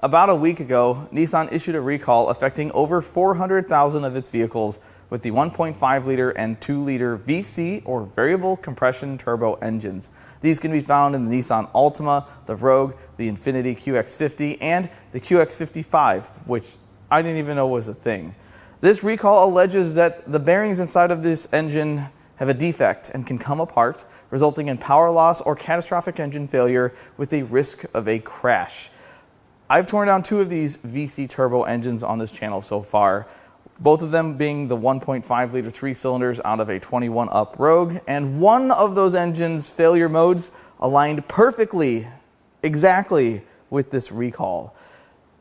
About a week ago, Nissan issued a recall affecting over 400,000 of its vehicles with the 1.5 liter and 2 liter VC or variable compression turbo engines. These can be found in the Nissan Altima, the Rogue, the Infiniti QX50, and the QX55, which I didn't even know was a thing. This recall alleges that the bearings inside of this engine have a defect and can come apart, resulting in power loss or catastrophic engine failure with a risk of a crash. I've torn down 2 of these VC turbo engines on this channel so far, both of them being the 1.5 liter 3 cylinders out of a 21 up Rogue, and one of those engines' failure modes aligned perfectly, exactly with this recall.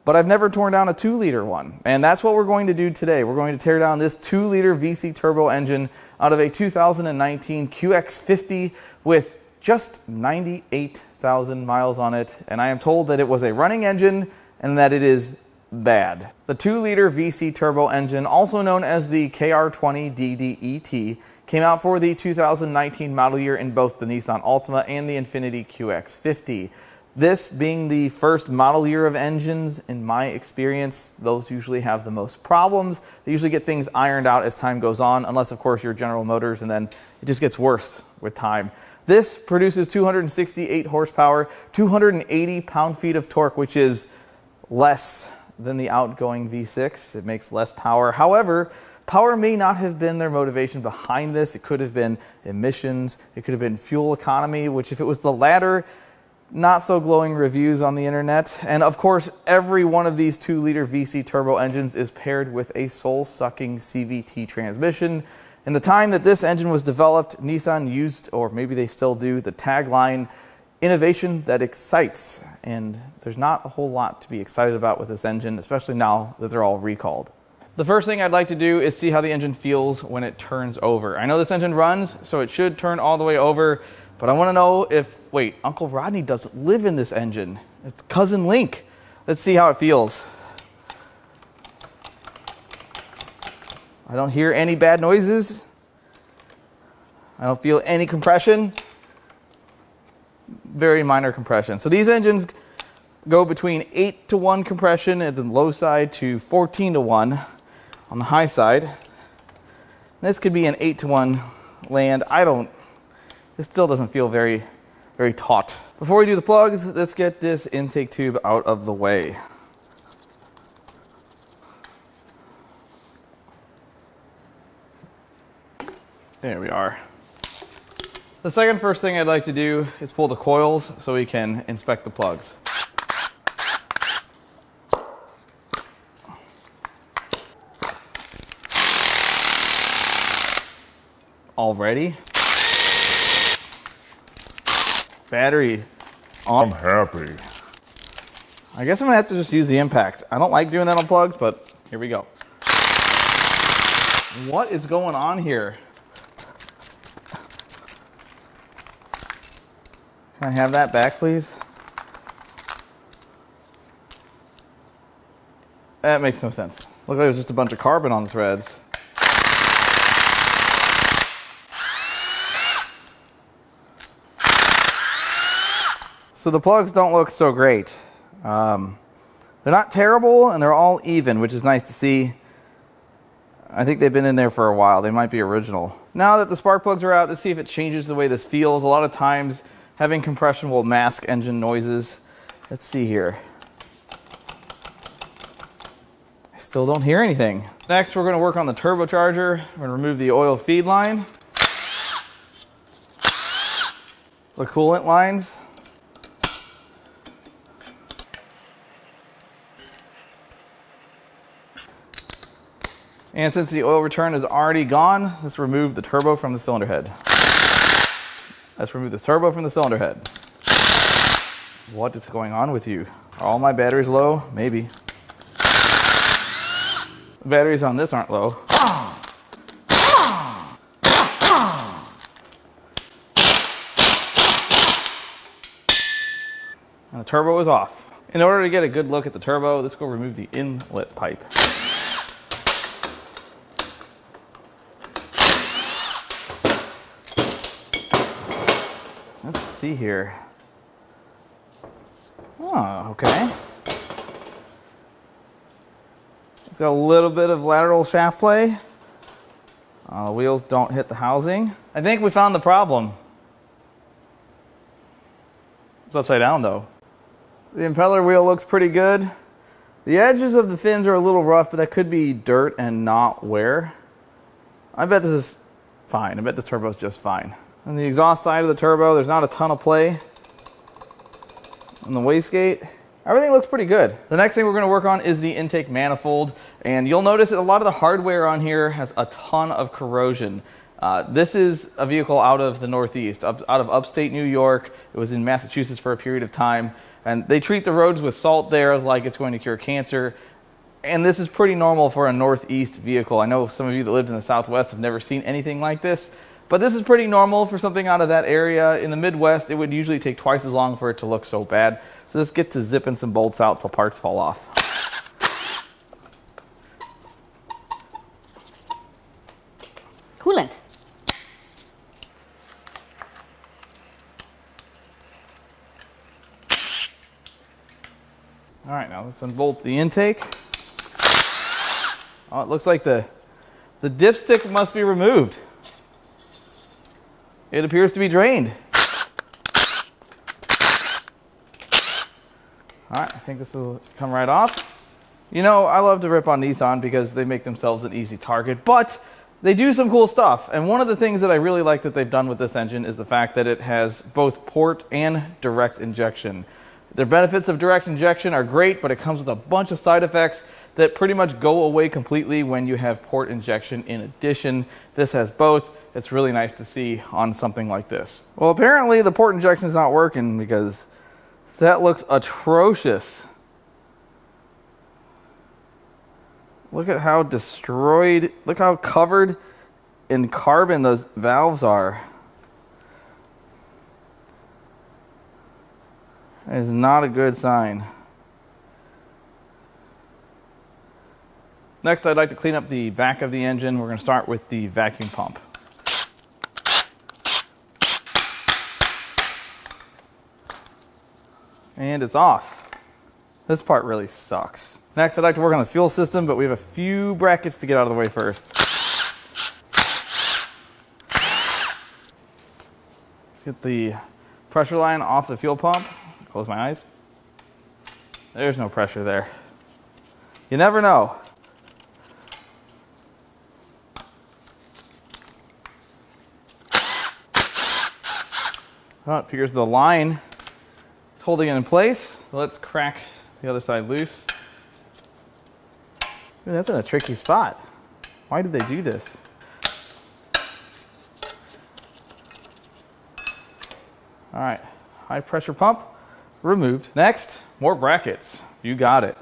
But I've never torn down a 2 liter one, and that's what we're going to do today. We're going to tear down this 2 liter VC turbo engine out of a 2019 QX50 with just 98,000 miles on it, and I am told that it was a running engine and that it is bad. The 2 liter VC turbo engine, also known as the KR20DDET, came out for the 2019 model year in both the Nissan Altima and the Infiniti QX50. This being the first model year of engines, in my experience, those usually have the most problems. They usually get things ironed out as time goes on, unless of course you're General Motors, and then it just gets worse with time. This produces 268 horsepower, 280 pound-feet of torque, which is less than the outgoing V6. It makes less power. However, power may not have been their motivation behind this. It could have been emissions. It could have been fuel economy, which if it was the latter, not so glowing reviews on the internet. And of course, every one of these 2 liter VC turbo engines is paired with a soul-sucking CVT transmission. In the time that this engine was developed, Nissan used, or maybe they still do, the tagline, "Innovation that excites." And there's not a whole lot to be excited about with this engine, especially now that they're all recalled. The first thing I'd like to do is see how the engine feels when it turns over. I know this engine runs, so it should turn all the way over, but I want to know if, wait, Uncle Rodney doesn't live in this engine. It's Cousin Link. Let's see how it feels. I don't hear any bad noises. I don't feel any compression. Very minor compression. So these engines go between 8 to 1 compression at the low side to 14 to 1 on the high side. This could be an 8 to 1 land. This still doesn't feel very, very taut. Before we do the plugs, let's get this intake tube out of the way. There we are. The first thing I'd like to do is pull the coils so we can inspect the plugs. Already? Battery on. I'm happy. I guess I'm gonna have to just use the impact. I don't like doing that on plugs, but here we go. What is going on here? Can I have that back, please? That makes no sense. Looks like it was just a bunch of carbon on the threads. So the plugs don't look so great. They're not terrible, and they're all even, which is nice to see. I think they've been in there for a while. They might be original. Now that the spark plugs are out, let's see if it changes the way this feels. A lot of times, having compression will mask engine noises. Let's see here. I still don't hear anything. Next, we're going to work on the turbocharger. We're going to remove the oil feed line, the coolant lines, and since the oil return is already gone, let's remove the turbo from the cylinder head. Let's remove the turbo from the cylinder head. What is going on with you? Are all my batteries low? Maybe. The batteries on this aren't low. And the turbo is off. In order to get a good look at the turbo, let's go remove the inlet pipe. Let's see here. Oh, okay. It's got a little bit of lateral shaft play. The wheels don't hit the housing. I think we found the problem. It's upside down though. The impeller wheel looks pretty good. The edges of the fins are a little rough, but that could be dirt and not wear. I bet this is fine. I bet this turbo is just fine. On the exhaust side of the turbo, there's not a ton of play. On the wastegate, everything looks pretty good. The next thing we're going to work on is the intake manifold, and you'll notice that a lot of the hardware on here has a ton of corrosion. This is a vehicle out of the Northeast, out of upstate New York. It was in Massachusetts for a period of time, and they treat the roads with salt there like it's going to cure cancer. And this is pretty normal for a Northeast vehicle. I know some of you that lived in the Southwest have never seen anything like this, but this is pretty normal for something out of that area. In the Midwest, it would usually take twice as long for it to look so bad. So let's get to zipping some bolts out till parts fall off. Coolant. All right, now let's unbolt the intake. Oh, it looks like the dipstick must be removed. It appears to be drained. All right, I think this will come right off. You know, I love to rip on Nissan because they make themselves an easy target, but they do some cool stuff. And one of the things that I really like that they've done with this engine is the fact that it has both port and direct injection. The benefits of direct injection are great, but it comes with a bunch of side effects that pretty much go away completely when you have port injection in addition. This has both. It's really nice to see on something like this. Well, apparently the port injection is not working because that looks atrocious. Look at how destroyed, look how covered in carbon those valves are. That is not a good sign. Next, I'd like to clean up the back of the engine. We're going to start with the vacuum pump. And it's off. This part really sucks. Next, I'd like to work on the fuel system, but we have a few brackets to get out of the way first. Let's get the pressure line off the fuel pump. Close my eyes. There's no pressure there. You never know. Oh, it appears the line is holding it in place. So let's crack the other side loose. Ooh, that's in a tricky spot. Why did they do this? All right, high pressure pump removed. Next, more brackets. You got it.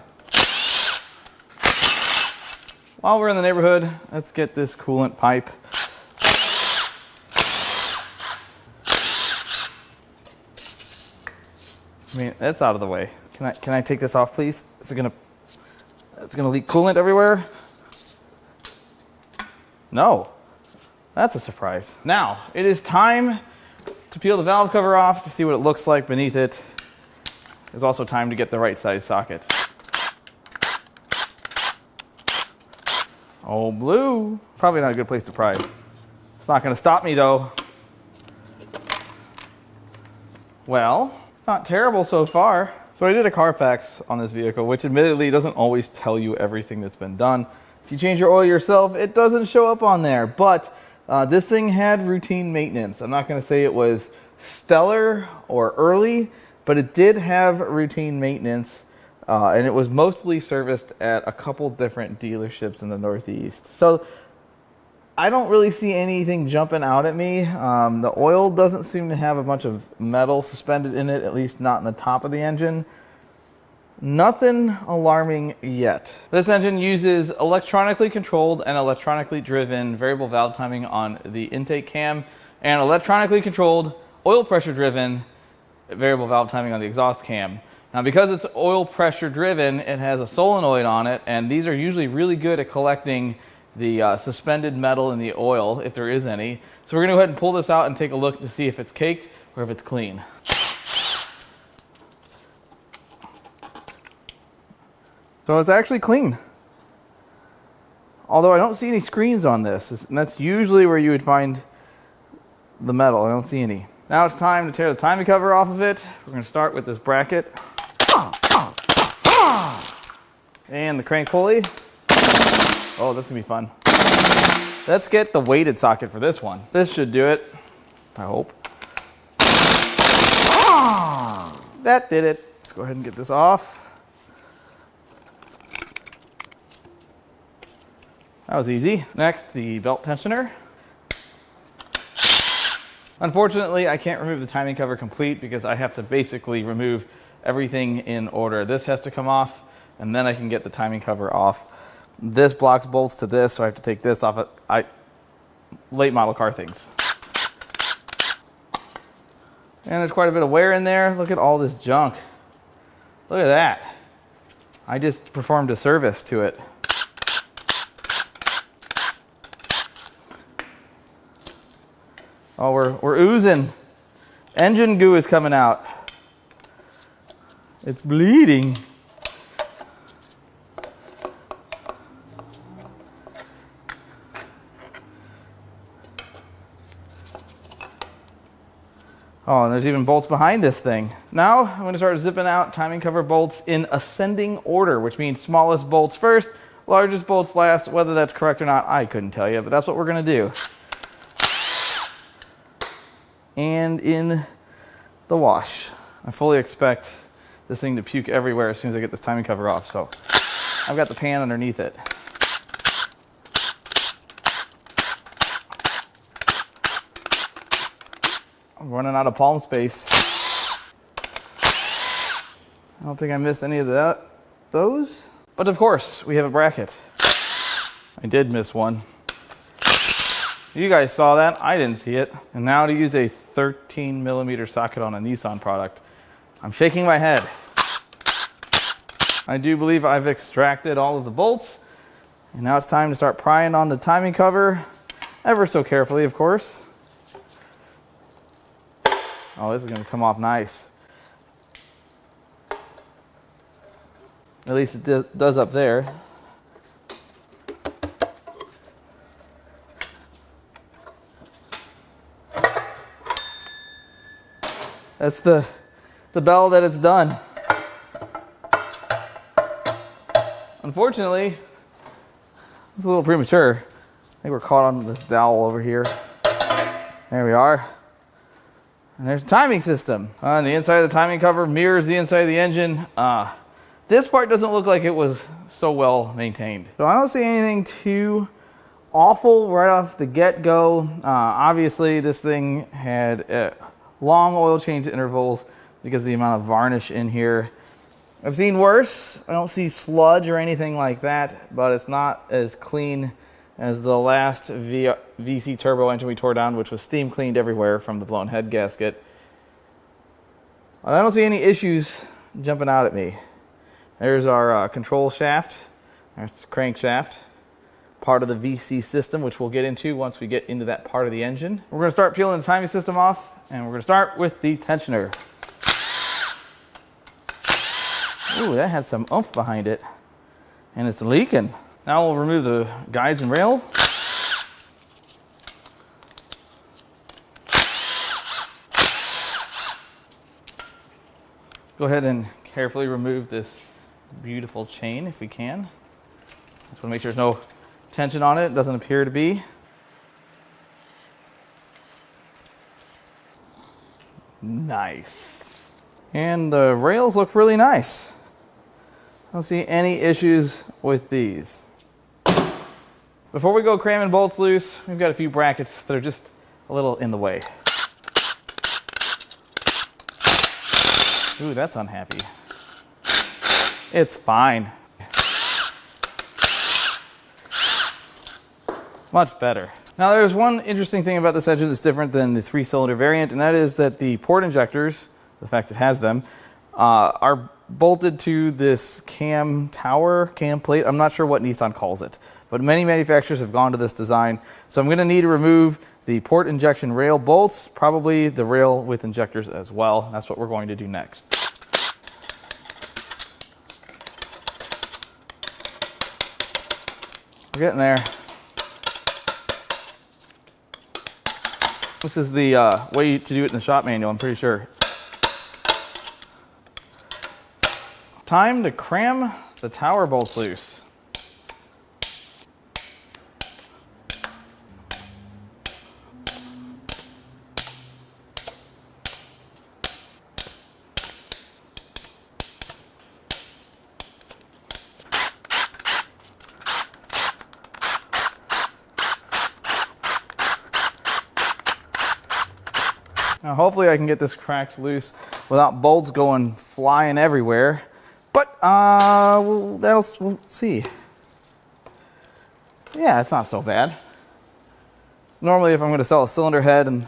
While we're in the neighborhood, let's get this coolant pipe. I mean, that's out of the way. Can I take this off, please? It's gonna leak coolant everywhere. No, that's a surprise. Now it is time to peel the valve cover off to see what it looks like beneath it. It's also time to get the right size socket. Oh, blue. Probably not a good place to pry. It's not going to stop me though. Well, it's not terrible so far. So I did a Carfax on this vehicle, which admittedly doesn't always tell you everything that's been done. If you change your oil yourself, it doesn't show up on there. But this thing had routine maintenance. I'm not going to say it was stellar or early, but it did have routine maintenance. And it was mostly serviced at a couple different dealerships in the Northeast. So I don't really see anything jumping out at me. The oil doesn't seem to have a bunch of metal suspended in it, at least not in the top of the engine. Nothing alarming yet. This engine uses electronically controlled and electronically driven variable valve timing on the intake cam and electronically controlled oil pressure driven variable valve timing on the exhaust cam. Now, because it's oil pressure driven, it has a solenoid on it, and these are usually really good at collecting the suspended metal in the oil, if there is any. So we're going to go ahead and pull this out and take a look to see if it's caked or if it's clean. So it's actually clean. Although I don't see any screens on this, and that's usually where you would find the metal. I don't see any. Now it's time to tear the timing cover off of it. We're going to start with this bracket and the crank pulley. Oh, this is going to be fun. Let's get the weighted socket for this one. This should do it, I hope. That did it. Let's go ahead and get this off. That was easy. Next, the belt tensioner. Unfortunately, I can't remove the timing cover complete because I have to basically remove everything in order. This has to come off, and then I can get the timing cover off. This blocks bolts to this, so I have to take this off. Late model car things. And there's quite a bit of wear in there. Look at all this junk. Look at that. I just performed a service to it. Oh, we're oozing. Engine goo is coming out. It's bleeding. Oh, and there's even bolts behind this thing. Now I'm going to start zipping out timing cover bolts in ascending order, which means smallest bolts first, largest bolts last. Whether that's correct or not, I couldn't tell you, but that's what we're going to do. And in the wash. I fully expect this thing to puke everywhere as soon as I get this timing cover off, so I've got the pan underneath it. I'm running out of palm space. I don't think I missed any of those. But of course, we have a bracket. I did miss one. You guys saw that. I didn't see it. And now to use a 13mm socket on a Nissan product. I'm shaking my head. I do believe I've extracted all of the bolts. And now it's time to start prying on the timing cover. Ever so carefully, of course. Oh, this is going to come off nice. At least it does up there. That's the bell that it's done. Unfortunately, it's a little premature. I think we're caught on this dowel over here. There we are. And there's the timing system. On the inside of the timing cover mirrors the inside of the engine. This part doesn't look like it was so well maintained. So I don't see anything too awful right off the get-go. Obviously, this thing had long oil change intervals because of the amount of varnish in here. I've seen worse. I don't see sludge or anything like that, but it's not as clean as the last VC turbo engine we tore down, which was steam cleaned everywhere from the blown head gasket. I don't see any issues jumping out at me. There's our control shaft. That's the crankshaft. Part of the VC system, which we'll get into once we get into that part of the engine. We're going to start peeling the timing system off, and we're going to start with the tensioner. Ooh, that had some oomph behind it, and it's leaking. Now we'll remove the guides and rail. Go ahead and carefully remove this beautiful chain if we can. Just want to make sure there's no tension on it. It doesn't appear to be. Nice. And the rails look really nice. I don't see any issues with these. Before we go cramming bolts loose, we've got a few brackets that are just a little in the way. Ooh, that's unhappy. It's fine. Much better. Now there's one interesting thing about this engine that's different than the 3-cylinder variant, and that is that the port injectors, the fact it has them, are bolted to this cam tower, cam plate. I'm not sure what Nissan calls it, but many manufacturers have gone to this design. So I'm going to need to remove the port injection rail bolts, probably the rail with injectors as well. That's what we're going to do next. We're getting there. This is the way to do it in the shop manual, I'm pretty sure. Time to cram the tower bolts loose. Now hopefully I can get this cracked loose without bolts going flying everywhere, but we'll see. Yeah, it's not so bad. Normally if I'm going to sell a cylinder head, and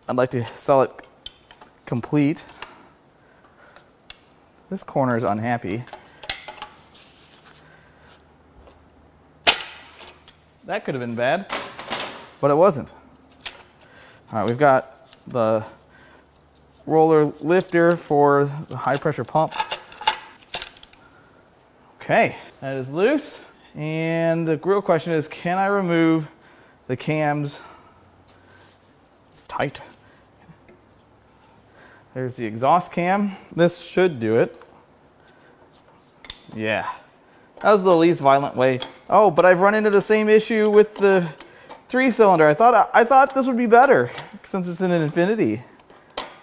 I'd like to sell it complete. This corner is unhappy. That could have been bad, but it wasn't. All right, we've got the roller lifter for the high pressure pump. Okay, that is loose. And the real question is, can I remove the cams? It's tight. There's the exhaust cam. This should do it. Yeah, that was the least violent way. Oh, but I've run into the same issue with the 3-cylinder. I thought this would be better since it's in an Infiniti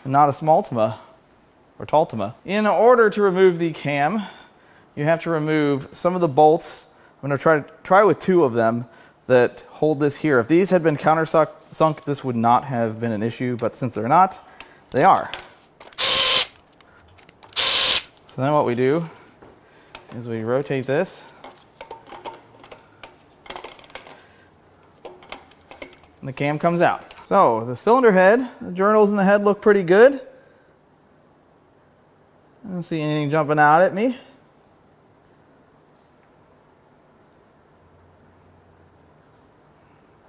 and not a Smaltima or Taltima. In order to remove the cam, you have to remove some of the bolts. I'm going to try with 2 of them that hold this here. If these had been countersunk, this would not have been an issue, but since they're not, they are. So then what we do is we rotate this. And the cam comes out. So the cylinder head, the journals in the head look pretty good. I don't see anything jumping out at me.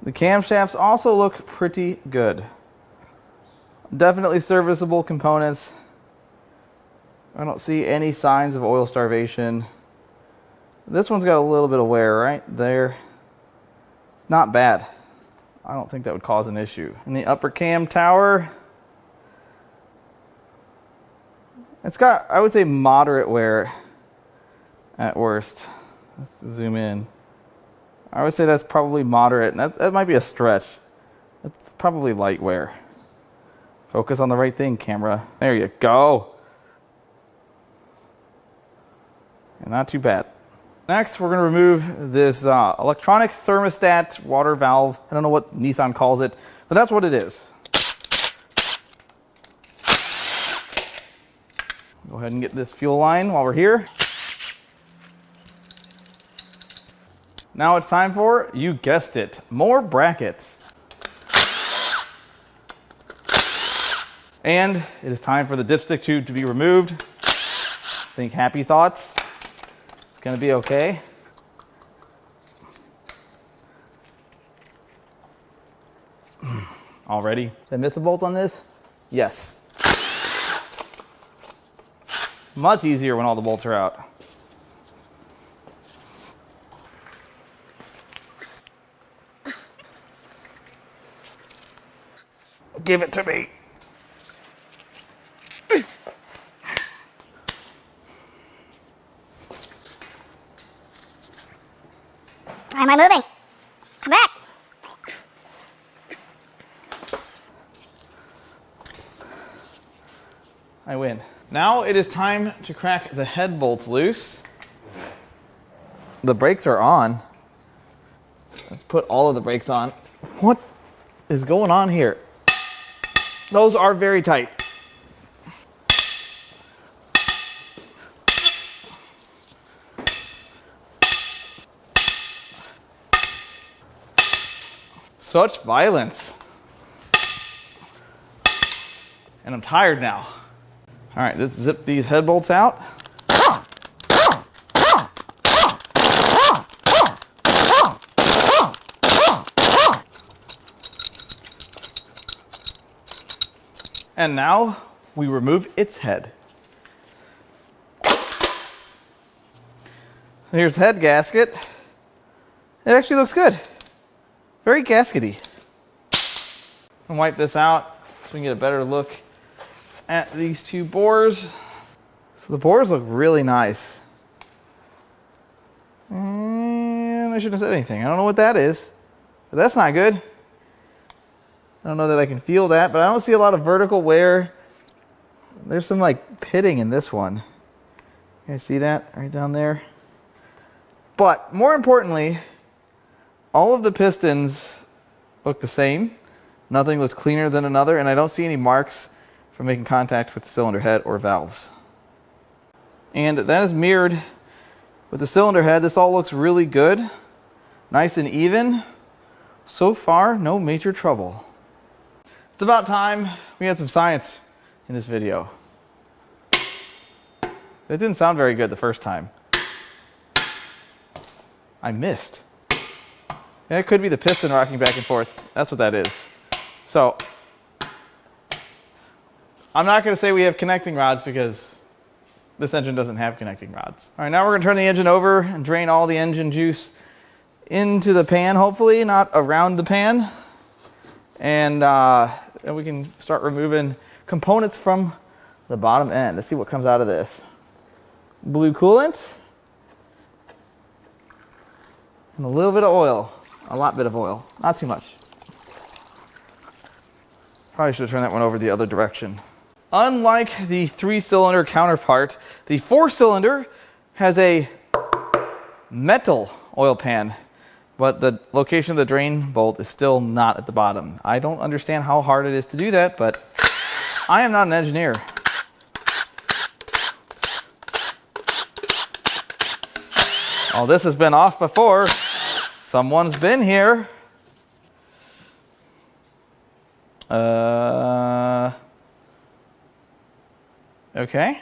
The camshafts also look pretty good. Definitely serviceable components. I don't see any signs of oil starvation. This one's got a little bit of wear right there. Not bad. I don't think that would cause an issue. In the upper cam tower, it's got, I would say, moderate wear at worst. Let's zoom in. I would say that's probably moderate. That might be a stretch. It's probably light wear. Focus on the right thing, camera. There you go. And not too bad. Next, we're going to remove this electronic thermostat water valve. I don't know what Nissan calls it, but that's what it is. Go ahead and get this fuel line while we're here. Now it's time for, you guessed it, more brackets. And it is time for the dipstick tube to be removed. Think happy thoughts. It's going to be okay. Already? Did I miss a bolt on this? Yes. Much easier when all the bolts are out. Give it to me. Why am I moving? Come back. I win. Now it is time to crack the head bolts loose. The brakes are on. Let's put all of the brakes on. What is going on here? Those are very tight. Such violence. And I'm tired now. All right, let's zip these head bolts out. And now we remove its head. So here's the head gasket. It actually looks good. Very gaskety. And wipe this out so we can get a better look at these two bores. So the bores look really nice. And I shouldn't have said anything. I don't know what that is, but that's not good. I don't know that I can feel that, but I don't see a lot of vertical wear. There's some like pitting in this one. You guys see that right down there? But more importantly, all of the pistons look the same. Nothing looks cleaner than another, and I don't see any marks from making contact with the cylinder head or valves. And that is mirrored with the cylinder head. This all looks really good. Nice and even. So far, no major trouble. It's about time we had some science in this video. It didn't sound very good the first time. I missed. Yeah, it could be the piston rocking back and forth. That's what that is. So, I'm not going to say we have connecting rods because this engine doesn't have connecting rods. All right, now we're going to turn the engine over and drain all the engine juice into the pan, hopefully, not around the pan. And then we can start removing components from the bottom end. Let's see what comes out of this. Blue coolant. And a little bit of oil. A lot bit of oil. Not too much. Probably should have turned that one over the other direction. Unlike the 3-cylinder counterpart, the 4-cylinder has a metal oil pan, but the location of the drain bolt is still not at the bottom. I don't understand how hard it is to do that, but I am not an engineer. Oh, this has been off before. Someone's been here. Okay.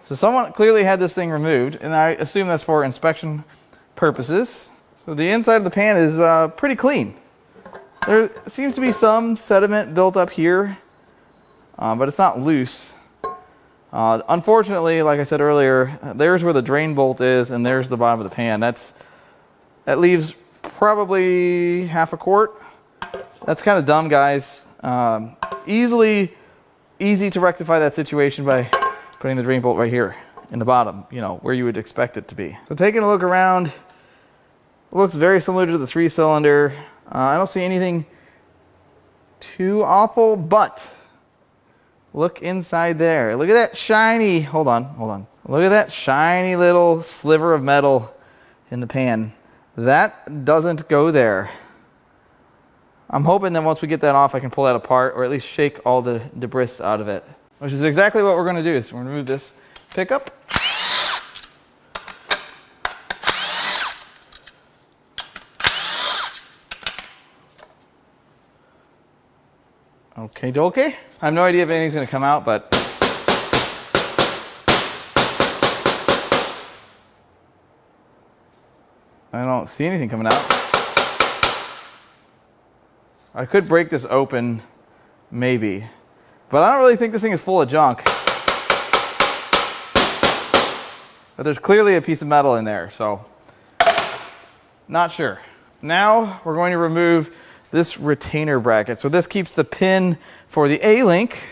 So someone clearly had this thing removed, and I assume that's for inspection purposes. So the inside of the pan is pretty clean. There seems to be some sediment built up here, but it's not loose. Unfortunately, like I said earlier, there's where the drain bolt is, and there's the bottom of the pan. That leaves probably half a quart. That's kind of dumb, guys. Easy to rectify that situation by putting the drain bolt right here in the bottom, you know, where you would expect it to be. So taking a look around, it looks very similar to the 3-cylinder. I don't see anything too awful, but look inside there. Look at that shiny, hold on. Look at that shiny little sliver of metal in the pan. That doesn't go there. I'm hoping that once we get that off, I can pull that apart, or at least shake all the debris out of it. Which is exactly what we're going to do. So we're going to remove this pickup. Okay, dokie. I have no idea if anything's going to come out, but I don't see anything coming out. I could break this open, maybe, but I don't really think this thing is full of junk. But there's clearly a piece of metal in there, so not sure. Now we're going to remove this retainer bracket. So this keeps the pin for the A-link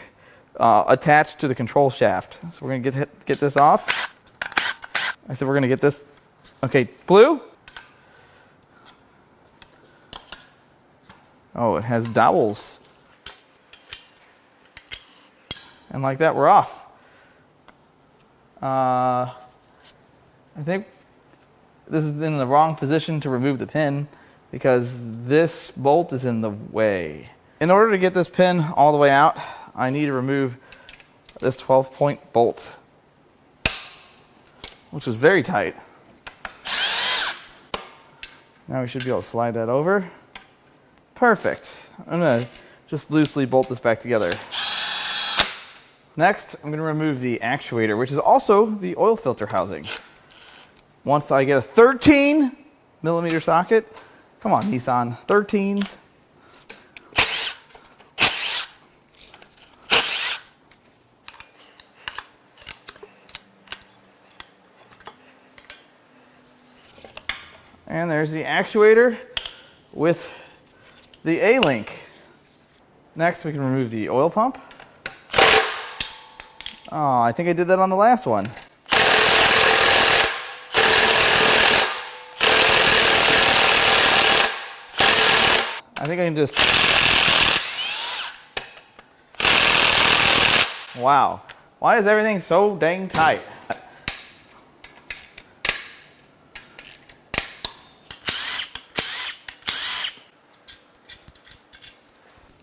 attached to the control shaft. So we're going to get this off. I said we're going to get this. Okay, blue. Oh, it has dowels. And like that, we're off. I think this is in the wrong position to remove the pin because this bolt is in the way. In order to get this pin all the way out, I need to remove this 12-point bolt, which is very tight. Now we should be able to slide that over. Perfect. I'm going to just loosely bolt this back together. Next, I'm going to remove the actuator, which is also the oil filter housing. Once I get a 13mm socket, come on Nissan, 13s. And there's the actuator with the A-link. Next, we can remove the oil pump. Oh, I think I did that on the last one. I think I can just... Wow. Why is everything so dang tight?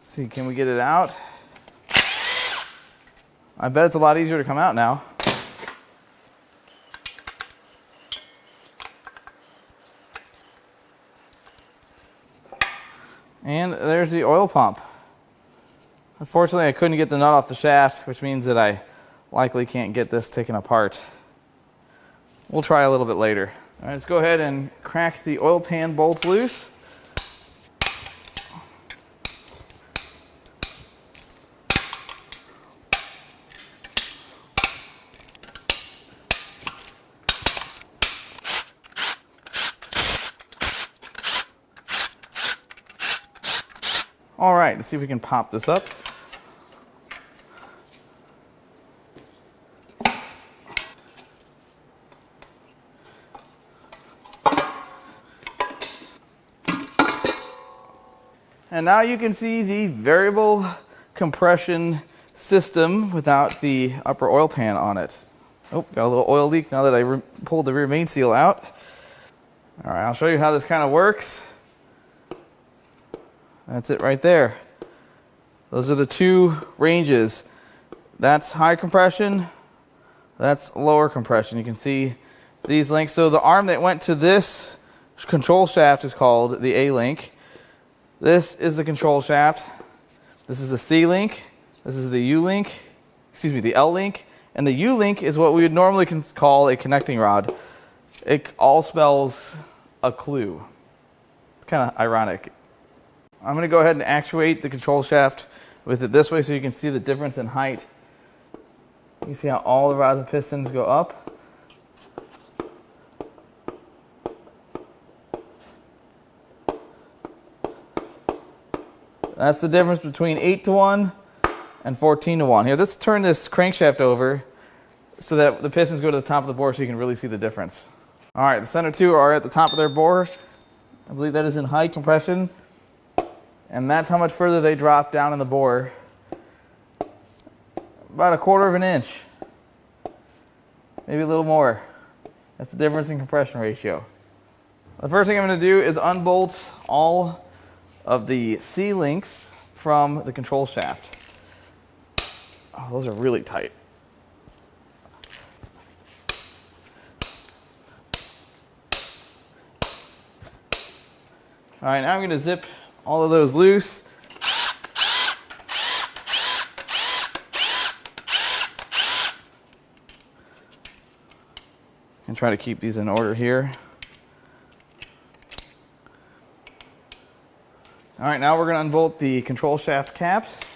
See, can we get it out? I bet it's a lot easier to come out now. And there's the oil pump. Unfortunately, I couldn't get the nut off the shaft, which means that I likely can't get this taken apart. We'll try a little bit later. All right, let's go ahead and crack the oil pan bolts loose. All right, let's see if we can pop this up. And now you can see the variable compression system without the upper oil pan on it. Oh, got a little oil leak now that I pulled the rear main seal out. All right, I'll show you how this kind of works. That's it right there. Those are the two ranges. That's high compression, that's lower compression. You can see these links. So the arm that went to this control shaft is called the A-link. This is the control shaft. This is the C-link. This is the U-link. Excuse me, the L-link. And the U-link is what we would normally call a connecting rod. It all spells a clue. It's kind of ironic. I'm going to go ahead and actuate the control shaft with it this way so you can see the difference in height. You can see how all the rods and pistons go up. That's the difference between 8-to-1 and 14-to-1. Here, let's turn this crankshaft over so that the pistons go to the top of the bore so you can really see the difference. All right, the center two are at the top of their bore. I believe that is in high compression. And that's how much further they drop down in the bore. About 1/4 of an inch. Maybe a little more. That's the difference in compression ratio. The first thing I'm going to do is unbolt all of the C-links from the control shaft. Oh, those are really tight. All right, now I'm going to zip all of those loose. And try to keep these in order here. All right, now we're going to unbolt the control shaft caps.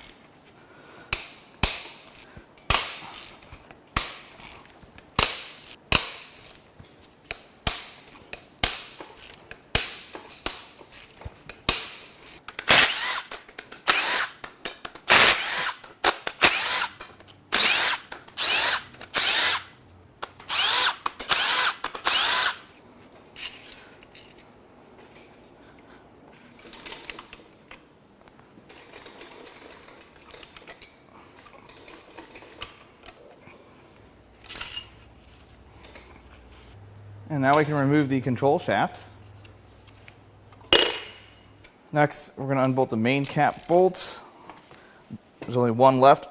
And now we can remove the control shaft. Next, we're going to unbolt the main cap bolts. There's only one left.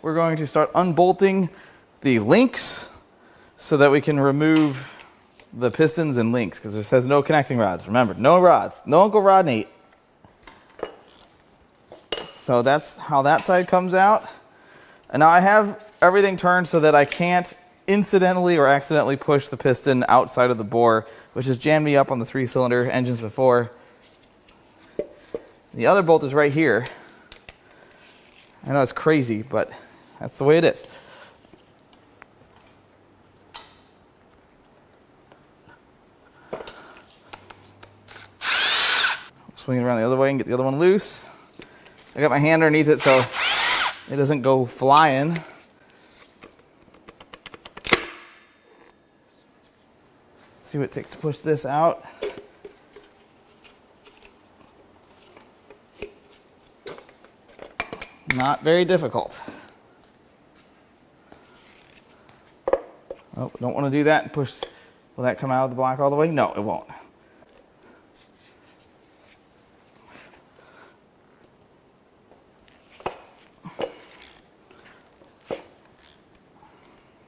We're going to start unbolting the links so that we can remove the pistons and links, because this has no connecting rods. Remember, no rods. No Uncle Rod and 8. So that's how that side comes out. And now I have everything turned so that I can't incidentally or accidentally push the piston outside of the bore, which has jammed me up on the 3-cylinder engines before. The other bolt is right here. I know it's crazy, but that's the way it is. Swing it around the other way and get the other one loose. I got my hand underneath it so it doesn't go flying. See what it takes to push this out. Not very difficult. Oh, don't want to do that and push. Will that come out of the block all the way? No, it won't.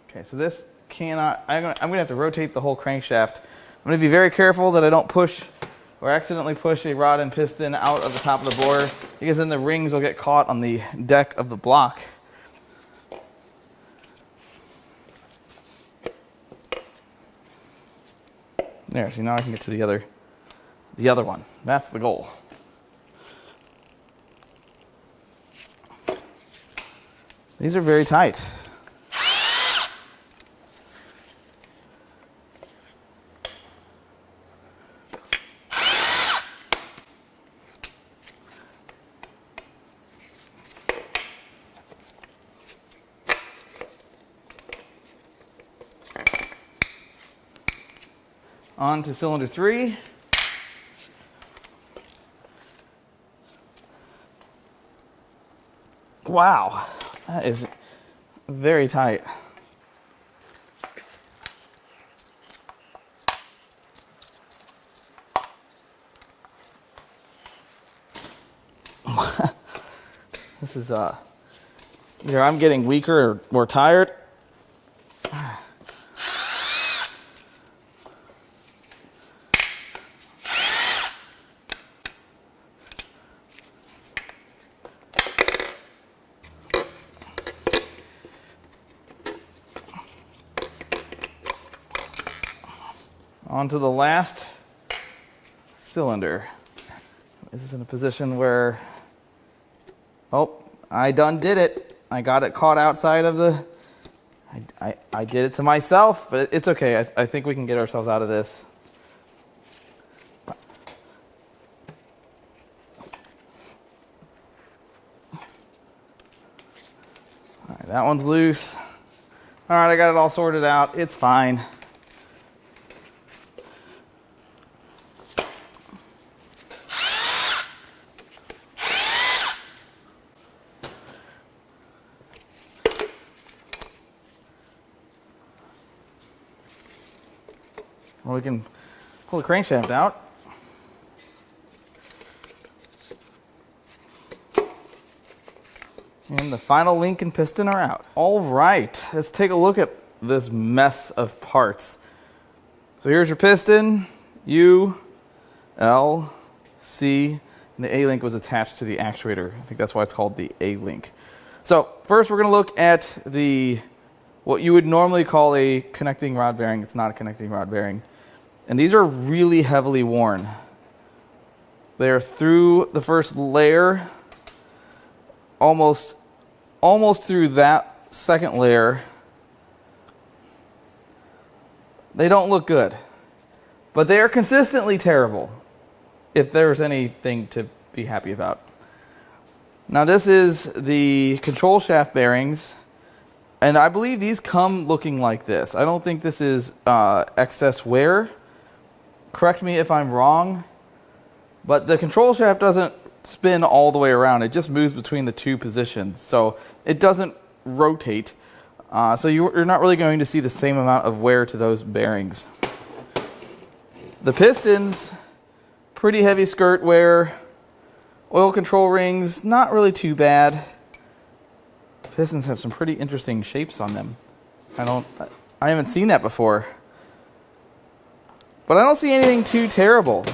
Okay, so this cannot, I'm gonna have to rotate the whole crankshaft. I'm gonna be very careful that I don't push or accidentally push a rod and piston out of the top of the bore, because then the rings will get caught on the deck of the block. There, see, now I can get to the other one. That's the goal. These are very tight. On to cylinder 3. Wow, that is very tight. This is either I'm getting weaker or more tired. Onto the last cylinder. This is in a position where, oh, I done did it. I got it caught outside of the, I did it to myself, but it's okay. I think we can get ourselves out of this. All right, that one's loose. All right, I got it all sorted out. It's fine. Well, we can pull the crankshaft out. And the final link and piston are out. All right, let's take a look at this mess of parts. So here's your piston, U, L, C, and the A-link was attached to the actuator. I think that's why it's called the A-link. So first we're gonna look at what you would normally call a connecting rod bearing. It's not a connecting rod bearing. And these are really heavily worn. They're through the first layer, almost through that second layer. They don't look good, but they are consistently terrible, if there's anything to be happy about. Now this is the control shaft bearings, and I believe these come looking like this. I don't think this is excess wear. Correct me if I'm wrong, but the control shaft doesn't spin all the way around. It just moves between the two positions, so it doesn't rotate. So you're not really going to see the same amount of wear to those bearings. The pistons, pretty heavy skirt wear. Oil control rings, not really too bad. Pistons have some pretty interesting shapes on them. I haven't seen that before. But I don't see anything too terrible.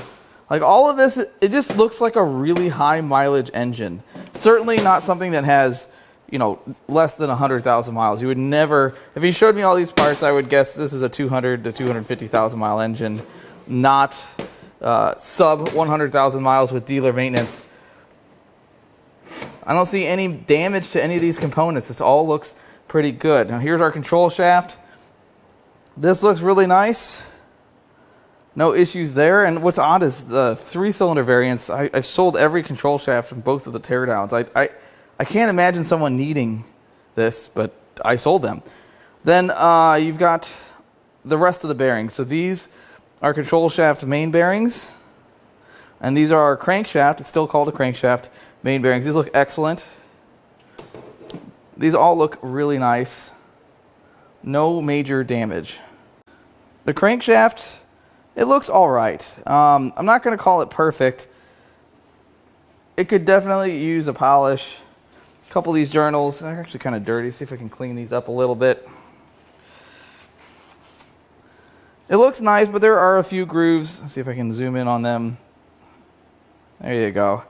Like all of this, it just looks like a really high mileage engine. Certainly not something that has, you know, less than 100,000 miles. You would never, if you showed me all these parts, I would guess this is a 200 to 250,000 mile engine, not sub 100,000 miles with dealer maintenance. I don't see any damage to any of these components. This all looks pretty good. Now here's our control shaft. This looks really nice. No issues there. And what's odd is the 3-cylinder variants. I've sold every control shaft from both of the teardowns. I can't imagine someone needing this, but I sold them. Then you've got the rest of the bearings. So these are control shaft main bearings. And these are our crankshaft. It's still called a crankshaft main bearings. These look excellent. These all look really nice. No major damage. The crankshaft, it looks all right. I'm not going to call it perfect. It could definitely use a polish. A couple of these journals, they're actually kind of dirty. See if I can clean these up a little bit. It looks nice, but there are a few grooves. Let's see if I can zoom in on them. There you go.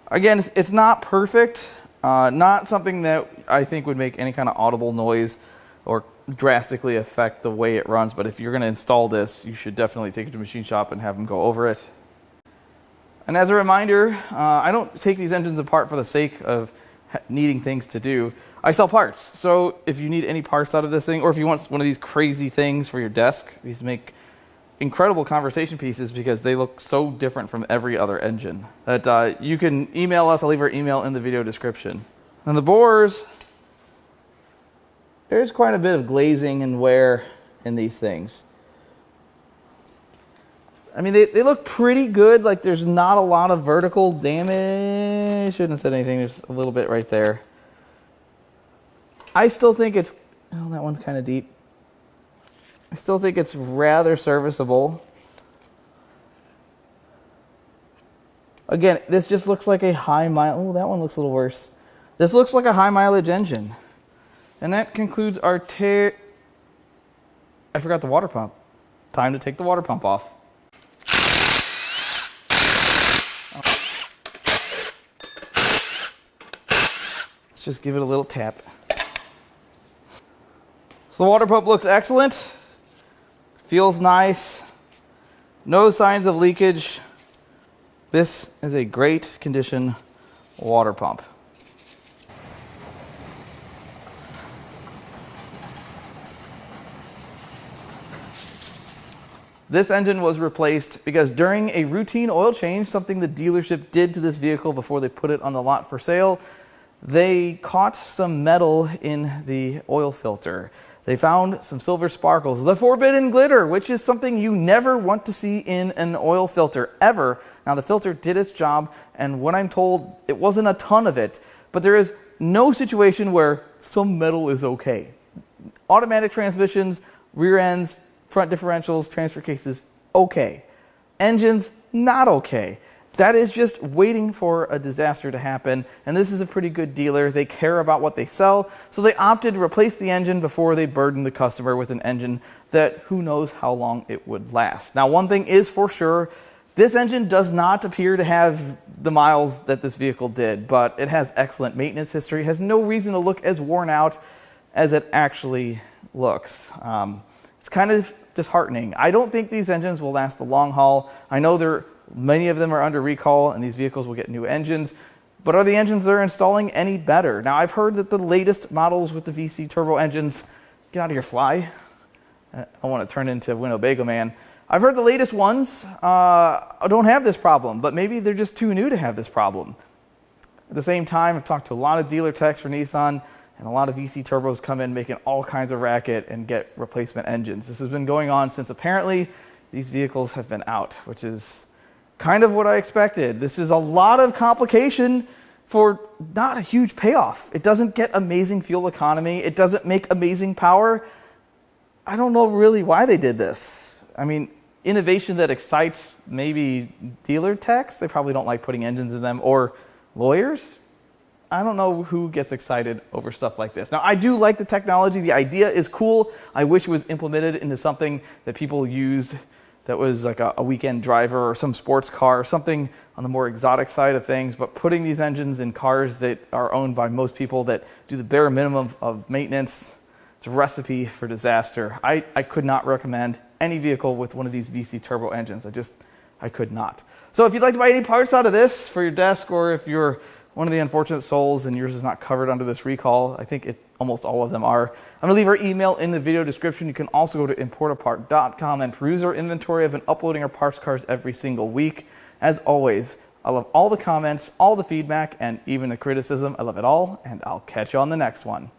Again, it's not perfect. Not something that I think would make any kind of audible noise or drastically affect the way it runs. But if you're going to install this, you should definitely take it to a machine shop and have them go over it. And as a reminder, I don't take these engines apart for the sake of needing things to do. I sell parts. So if you need any parts out of this thing, or if you want one of these crazy things for your desk, these make incredible conversation pieces because they look so different from every other engine that you can email us. I'll leave our email in the video description. And the bores, there's quite a bit of glazing and wear in these things. I mean, they look pretty good. Like, there's not a lot of vertical damage. Shouldn't have said anything. There's a little bit right there. I still think it's, oh, that one's kind of deep. I still think it's rather serviceable. Again, this just looks like a high mile. Oh, that one looks a little worse. This looks like a high mileage engine. And that concludes our I forgot the water pump. Time to take the water pump off. Let's just give it a little tap. So the water pump looks excellent. Feels nice. No signs of leakage. This is a great condition water pump. This engine was replaced because during a routine oil change, something the dealership did to this vehicle before they put it on the lot for sale, they caught some metal in the oil filter. They found some silver sparkles, the forbidden glitter, which is something you never want to see in an oil filter, ever. Now, the filter did its job, and what I'm told, it wasn't a ton of it, but there is no situation where some metal is okay. Automatic transmissions, rear ends, front differentials, transfer cases, okay. Engines, not okay. That is just waiting for a disaster to happen, and this is a pretty good dealer. They care about what they sell, so they opted to replace the engine before they burdened the customer with an engine that who knows how long it would last. Now, one thing is for sure, this engine does not appear to have the miles that this vehicle did, but it has excellent maintenance history, has no reason to look as worn out as it actually looks. It's kind of disheartening. I don't think these engines will last the long haul. I know many of them are under recall and these vehicles will get new engines, but are the engines they're installing any better? Now, I've heard that the latest models with the VC turbo engines, get out of your fly. I want to turn into Winnebago Man. I've heard the latest ones don't have this problem, but maybe they're just too new to have this problem. At the same time, I've talked to a lot of dealer techs for Nissan, and a lot of VC turbos come in making all kinds of racket and get replacement engines. This has been going on since apparently these vehicles have been out, which is kind of what I expected. This is a lot of complication for not a huge payoff. It doesn't get amazing fuel economy. It doesn't make amazing power. I don't know really why they did this. I mean, innovation that excites maybe dealer techs. They probably don't like putting engines in them, or lawyers. I don't know who gets excited over stuff like this. Now, I do like the technology. The idea is cool. I wish it was implemented into something that people used that was like a weekend driver or some sports car, or something on the more exotic side of things. But putting these engines in cars that are owned by most people that do the bare minimum of maintenance, it's a recipe for disaster. I could not recommend any vehicle with one of these VC turbo engines. I could not. So if you'd like to buy any parts out of this for your desk, or if you're one of the unfortunate souls and yours is not covered under this recall, I think almost all of them are. I'm going to leave our email in the video description. You can also go to importapart.com and peruse our inventory. I've been uploading our parts cars every single week. As always, I love all the comments, all the feedback, and even the criticism. I love it all, and I'll catch you on the next one.